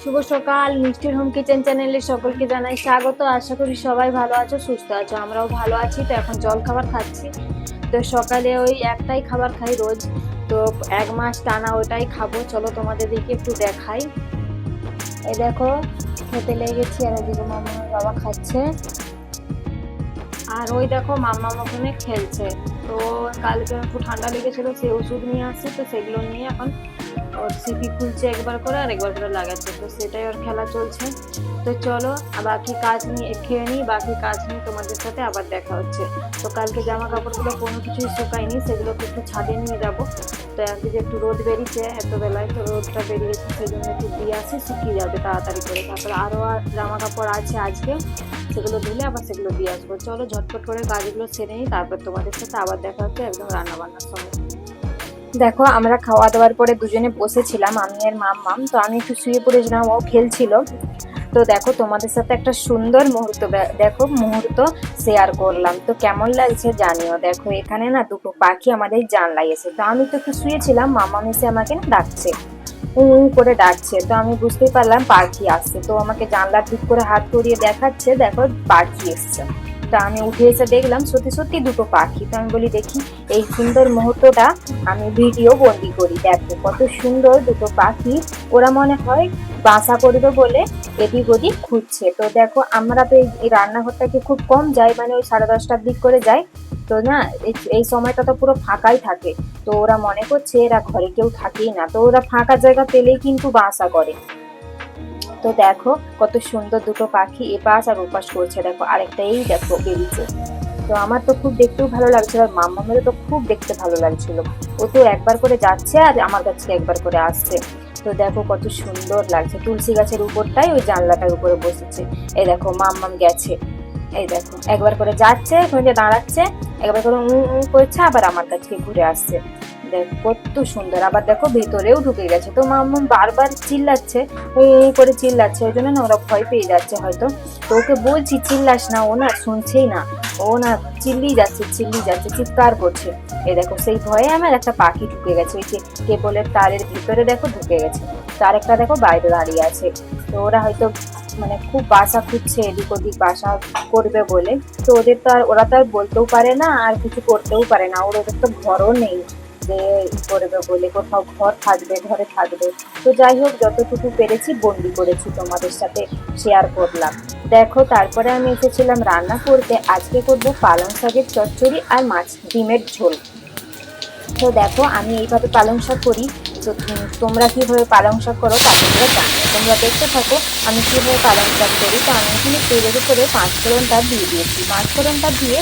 শুভ সকাল। মিষ্টির home kitchen চ্যানেলে সকলকে জানাই স্বাগত। আশা করি সবাই ভালো আছো, সুস্থ আছো। আমরাও ভালো আছি। তো এখন জল খাবার খাচ্ছি। তো সকালে ওই একটাই খাবার খাই রোজ। তো 1 মাস টানা ওটাই খাবো। চলো তোমাদের দিকে একটু দেখাই। এই দেখো খেতে লেগেছি, আর এদিকে মামার বাবা খাচ্ছে, আর ওই দেখো মাম্মা ওখানে খেলছে। তো কালকে একটু ঠান্ডা লেগেছিল, সেই ওষুধ নিয়ে আসছি, তো সেগুলো নিয়ে এখন ওর সিপি খুলছে একবার করে আর একবার করে লাগাচ্ছে, তো সেটাই ওর খেলা চলছে। তো চলো বাকি কাজ নিয়ে খেয়ে নিই, বাকি কাজ নিয়ে তোমাদের সাথে আবার দেখা হচ্ছে। তো কালকে জামা কাপড়গুলো কোনো কিছুই শুকায়নি, সেগুলোকে একটু ছাদে নিয়ে যাবো। তো একদিকে একটু রোদ বেরিয়েছে এত বেলায়, তো রোদটা বেরিয়েছে সেই জন্য একটু দিয়ে আসি, শুকিয়ে যাবে তাড়াতাড়ি করে। তারপরে আরও জামা কাপড় আছে আজকে, সেগুলো ধুলে আবার সেগুলো দিয়ে আসবো। চলো ঝটপট করে কাজগুলো সেরে নিই, তারপর তোমাদের সাথে আবার দেখা হচ্ছে একদম রান্না বান্নার সময়। দেখো আমরা খাওয়া দাওয়ার পরে দুজনে বসেছিলাম, আমি আর মাম্মাম। তো আমি একটু শুয়ে পড়েছিলাম, ও খেলছিল। তো দেখো তোমাদের সাথে একটা সুন্দর মুহূর্ত শেয়ার করলাম। তো কেমন লাগছে জানিও। দেখো এখানে না দুটো পাখি আমাদের জানলায় এসে, তো আমি তো একটু শুয়েছিলাম, মাম্মাম এসে আমাকে না ডাকছে, উ উ করে ডাকছে। তো আমি বুঝতেই পারলাম পাখি আসছে, তো আমাকে জানলার দিক করে হাত করিয়ে দেখাচ্ছে, দেখো পাখি এসছে। তো আমি উঠে এসে দেখলাম সত্যি সত্যি দুটো পাখি। তো আমি বলি দেখি এই সুন্দর মুহূর্তটা আমি ভিডিও বন্দি করি। দেখো কত সুন্দর দুটো পাখি, ওরা মনে হয় বাসা করবে বলে এদিক ওদিক খুঁজছে। তো দেখো আমরা তো এই রান্নাঘরটাকে খুব কম যাই, মানে ওই 10:30টার দিক করে যাই। তো না এই সময়টা তো পুরো ফাঁকাই থাকে। তো ওরা মনে করছে এরা ঘরে কেউ থাকেই না, তো ওরা ফাঁকা জায়গা পেলেই কিন্তু বাসা করে। তো দেখো কত সুন্দর দুটো পাখি এপাশ আর ওপাশ করছে। দেখো আরেকটা এই দেখো বেরিয়েছে। তো আমার তো খুব দেখতেও ভালো লাগছিল, আর মাম্মামেরও তো খুব দেখতে ভালো লাগছিল। ও তো একবার করে যাচ্ছে আর আমার কাছে একবার করে আসছে। তো দেখো কত সুন্দর লাগছে, তুলসী গাছের উপরটাই ওই জানলাটার উপরে বসেছে। এই দেখো মাম্মাম গেছে, এই দেখো একবার করে যাচ্ছে, ওখানে দাঁড়াচ্ছে, একবার করে করছে, আবার আমার কাছে ঘুরে আসছে। দেখো কত সুন্দর। আবার দেখো ভেতরেও ঢুকে গেছে। তো মাম্মাম বারবার চিল্লাচ্ছে, করে চিল্লাচ্ছে, ওই জন্য না ওরা ভয় পেয়ে যাচ্ছে হয়তো। তো ওকে বলছি চিল্লাস না, ও না শুনছেই না, ও না চিল্লি যাচ্ছে চিৎকার করছে। এই দেখো সেই ভয়ে আমার একটা পাখি ঢুকে গেছে, ওই যে কেবলের তারের ভিতরে দেখো ঢুকে গেছে। তো আরেকটা দেখো বাইরে দাঁড়িয়ে আছে। তো ওরা হয়তো মানে খুব বাসা খুঁজছে এদিক ওদিক বাসা করবে বলে। তো ওরা তো আর বলতেও পারে না আর কিছু করতেও পারে না, ওদের তো ঘরও নেই যে করবে বলে, কোথাও ঘরে থাকবে। তো যাই হোক যতটুকু পেরেছি বন্দি করেছি তোমাদের সাথে শেয়ার করলাম। দেখো তারপরে আমি এসেছিলাম রান্না করতে। আজকে করবো পালং শাকের চচ্চড়ি আর ডিমের ঝোল। তো দেখো আমি এইভাবে পালং শাক করি। তো তোমরা কিভাবে পালং শাক করো তা তোমরা জানো, তোমরা দেখতে থাকো আমি কিভাবে পালং শাক করি। তো আমি এখানে তেলের উপরে পাঁচফোড়নটা দিয়ে দিয়েছি, পাঁচফোড়নটা দিয়ে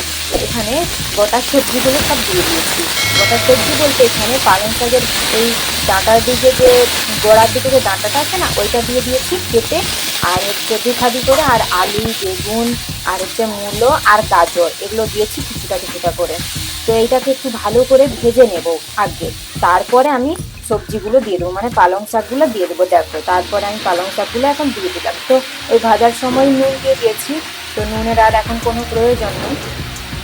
এখানে গোটা সবজিগুলো সব দিয়ে দিয়েছি। গোটা সবজি বলতে এখানে পালং শাকের এই ডাঁটার দিকে যে গোড়ার দিকে যে ডাঁটাটা আছে না, ওইটা দিয়ে দিয়েছি কেটে। আর হচ্ছে দুখাদি করে, আর আলু, বেগুন, আর হচ্ছে মূলো আর গাজর, এগুলো দিয়েছি কিছুটা কিছুটা করে। তো এইটাকে একটু ভালো করে ভেজে নেব আগে, তারপরে আমি সবজিগুলো দিয়ে দেবো, মানে পালং শাকগুলো দিয়ে দেবো। দেখো তারপরে আমি পালং শাকগুলো এখন দিয়ে দিলাম। তো ওই ভাজার সময় নুন দিয়ে দিয়েছি, তো নুনের আর এখন কোনো প্রয়োজন নেই।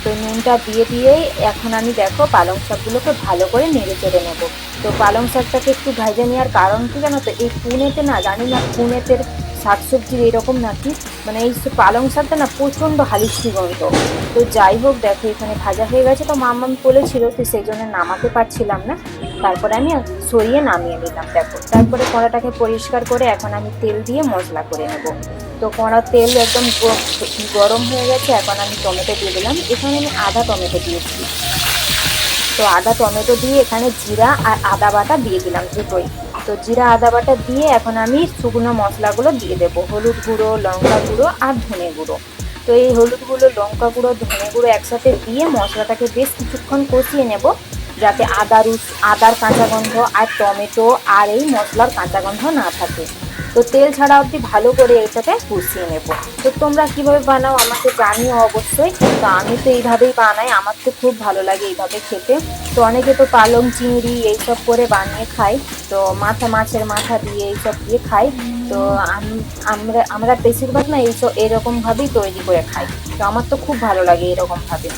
তো নুনটা দিয়েই এখন আমি দেখো পালং শাকগুলোকে ভালো করে নেড়ে চেড়ে নেবো। তো পালং শাকটাকে একটু ভেজে নেওয়ার কারণ কি জানো তো, এই পুনেতে না জানি না পুনেতের শাকসবজির এরকম নাকি, মানে এই পালং শাকটা না প্রচণ্ড হালিশি গন্ধ। তো যাই হোক দেখো এখানে ভাজা হয়ে গেছে। তো মাম্মাম বলেছিল, তো সেই জন্য নামাতে পারছিলাম না, তারপরে আমি সরিয়ে নামিয়ে নিলাম। দেখো তারপরে কড়াটাকে পরিষ্কার করে এখন আমি তেল দিয়ে মশলা করে নেব। তো কড়ার তেল একদম গরম হয়ে গেছে, এখন আমি টমেটো দিয়ে দিলাম। এখানে আমি আধা টমেটো দিয়েছি। তো আদা টমেটো দিয়ে এখানে জিরা আর আদা বাটা দিয়ে দিলাম দুটোই। তো জিরা আদা বাটা দিয়ে এখন আমি শুকনো মশলাগুলো দিয়ে দেবো, হলুদ গুঁড়ো, লঙ্কা গুঁড়ো আর ধনে গুঁড়ো। তো এই হলুদ গুঁড়ো, লঙ্কা গুঁড়ো, ধনে গুঁড়ো একসাথে দিয়ে মশলাটাকে বেশ কিছুক্ষণ কষিয়ে নেব, যাতে আদার কাঁচা গন্ধ আর টমেটো আর এই মশলার কাঁচা গন্ধ না থাকে। তো তেল ছাড়া অবধি ভালো করে এটাকে কষিয়ে নেব। তো তোমরা কিভাবে বানাও আমাকে জানিও অবশ্যই। তো আমি তো এইভাবেই বানাই, আমার তো খুব ভালো লাগে এইভাবে খেতে। তো অনেকে তো পালং, চিংড়ি এইসব করে বানিয়ে খাই, তো মাছের মাথা দিয়ে এইসব দিয়ে খাই। তো আমরা বেশিরভাগ না এরকমভাবেই তৈরি করে খাই। তো আমার তো খুব ভালো লাগে এরকমভাবে।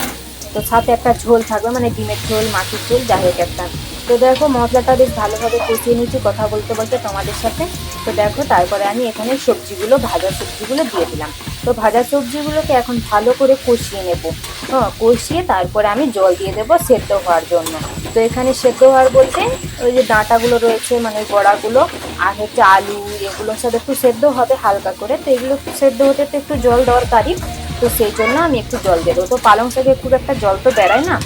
তো সাথে একটা ঝোল থাকবে, মানে ডিমের ঝোল, মাছের ঝোল, যাই হোক একটা। তো দেখো মশলাটা বেশ ভালোভাবে কষিয়ে নিচ্ছি কথা বলতে বলতে তোমাদের সাথে। তো দেখো তারপরে আমি এখানে সবজিগুলো, ভাজা সবজিগুলো দিয়ে দিলাম। তো ভাজা সবজিগুলোকে এখন ভালো করে কষিয়ে নেব। হ্যাঁ, কষিয়ে তারপরে আমি জল দিয়ে দেবো সেদ্ধ হওয়ার জন্য। তো এখানে সেদ্ধ হওয়ার বলতে ওই যে ডাঁটাগুলো রয়েছে, মানে বড়াগুলো আর হচ্ছে আলু, এগুলো সব একটু সেদ্ধ হবে হালকা করে। তো এগুলো সেদ্ধ হতে তো একটু জল দরকারই, তো সেই জন্য আমি একটু জল দেবো। তো পালং শাকে খুব একটা জল তো বেড়ায় না।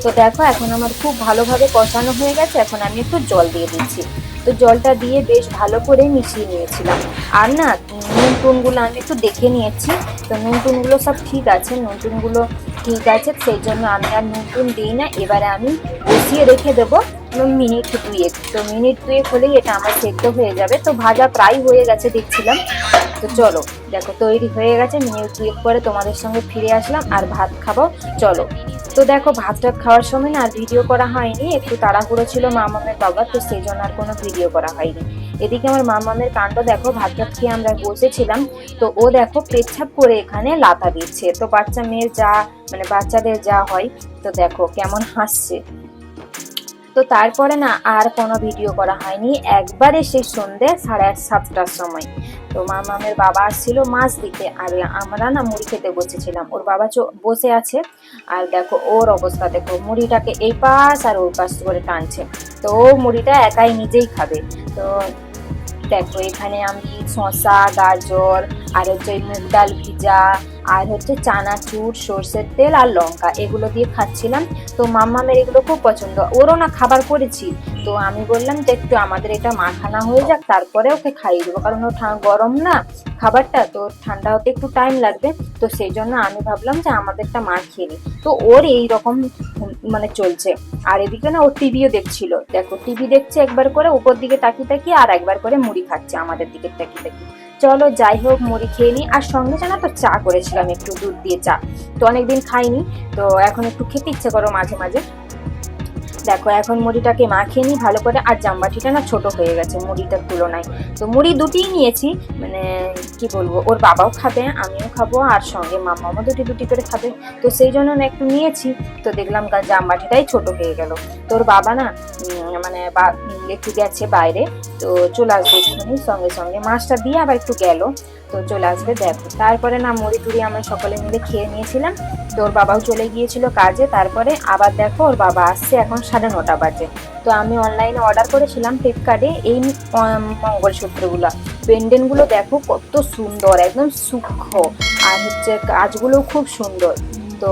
তো দেখো এখন আমার খুব ভালোভাবে কষানো হয়ে গেছে, এখন আমি একটু জল দিয়ে দিচ্ছি। তো জলটা দিয়ে বেশ ভালো করে মিশিয়ে নিয়েছিলাম। আর না, নুন টুনগুলো আমি একটু দেখে নিয়েছি। তো নুন টুনগুলো সব ঠিক আছে, নুন টুনগুলো ঠিক আছে, সেই জন্য আমি আর নুন টুন দিই না। এবারে আমি বসিয়ে রেখে দেবো মিনিট দুয়েক। তো মিনিট দুয়েক হলেই এটা আমার সেদ্ধ হয়ে যাবে। তো ভাজা প্রায় হয়ে গেছে দেখছিলাম। তো চলো দেখো তৈরি হয়ে গেছে। মিনিট দুয়েক পরে তোমাদের সঙ্গে ফিরে আসলাম আর ভাত খাবো, চলো। তো দেখো ভাতটা খাওয়ার সময় না আর ভিডিও করা হয়নি, একটু তাড়াহুড়ো ছিল মামামের বাবা, তো সেই জন্য আর কোনো ভিডিও করা হয়নি। এদিকে আমার মামামের কাণ্ড দেখো, ভাত টাত খেয়ে আমরা বসেছিলাম, তো ও দেখো পেচ্ছাপ করে এখানে লাথা দিচ্ছে। তো বাচ্চা মেয়ের যা, মানে বাচ্চাদের যা হয়, তো দেখো কেমন হাসছে। তো তারপরে না আর কোনো ভিডিও করা হয়নি। একবারে সেই সন্ধ্যে 7:30টার সময় তো মামামের বাবা আসছিল মাছ দিতে, আর আমরা না মুড়ি খেতে বসেছিলাম। ওর বাবা বসে আছে, আর দেখো ওর অবস্থা দেখো, মুড়িটাকে এই পাশ আর ওই পাশ করে টানছে। তো ও মুড়িটা একাই নিজেই খাবে। তো দেখো এখানে আমি শসা, গাজর আর হচ্ছে মুগ ডাল ভিজা আর হচ্ছে চানাচুর, সর্ষের তেল আর লঙ্কা, এগুলো দিয়ে খাচ্ছিলাম। তো মাম্মামের এগুলো খুব পছন্দ, ওরও না খাবার করেছি। তো আমি বললাম যে একটু আমাদের এটা মাখানা হয়ে যাক, তারপরে ওকে খাইয়ে দেবো, কারণ ও গরম না খাবারটা, তো ঠান্ডা হতে একটু টাইম লাগবে। তো সেই জন্য আমি ভাবলাম যে আমাদেরটা মাখিয়ে নিই। তো ওর এই রকম মানে চলছে। আর এদিকে না ও টিভিও দেখছিল, দেখো টিভি দেখছে একবার করে উপর দিকে তাকিয়ে তাকিয়ে, আর একবার করে মুড়ি খাচ্ছে আমাদের দিকে তাকিয়ে তাকিয়ে। চলো যাই হোক মুড়ি খেয়ে নিই। আর সঙ্গে জানা তো চা করেছিলাম একটু দুধ দিয়ে চা, তো অনেকদিন খাইনি, তো এখন একটু খেতে ইচ্ছে করো মাঝে মাঝে। দেখো এখন মুড়িটাকে মাখিয়ে নিই ভালো করে। আর জামবাটিটা না ছোট হয়ে গেছে মুড়িটার তুলনায়। তো মুড়ি দুটিই নিয়েছি, মানে কি বলবো, ওর বাবাও খাবে আমিও খাবো আর সঙ্গে মামাও দুটি দুটি করে খাবে। তো সেই জন্য না একটু নিয়েছি। তো দেখলাম জামবাটিটাই ছোট হয়ে গেল। তোর বাবা না মানে একটু গেছে বাইরে, তো চলে আসবে এক্ষুনি, সঙ্গে সঙ্গে মাছটা দিয়ে আবার একটু গেল, তো চলে আসবে। দেখো তারপরে না মুড়ি টুড়ি আমরা সকলে মিলে খেয়ে নিয়েছিলাম। তো ওর বাবাও চলে গিয়েছিল কাজে। তারপরে আবার দেখো ওর বাবা আসছে এখন 9:30 বাজে। তো আমি অনলাইনে অর্ডার করেছিলাম ফ্লিপকার্টে এই মঙ্গলসূত্রগুলো, পেন্ডেন্টগুলো দেখো কত সুন্দর, একদম সূক্ষ্ম, আর হচ্ছে কাজগুলো খুব সুন্দর। তো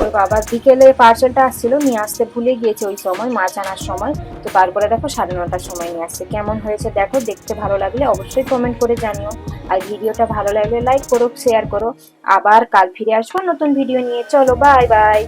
ওর বাবার বিকেলে পার্সেলটা আসছিল, নিয়ে আসতে ভুলে গিয়েছে ওই সময় মাছ আনার সময়। তো তারপরে দেখো 9:30টার সময় নিয়ে আসছে। কেমন হয়েছে দেখো, দেখতে ভালো লাগলে অবশ্যই কমেন্ট করে জানিও। আর ভিডিওটা ভালো লাগলে লাইক করো, শেয়ার করো। আবার কাল ফিরে আসবো নতুন ভিডিও নিয়ে। চলো বাই বাই।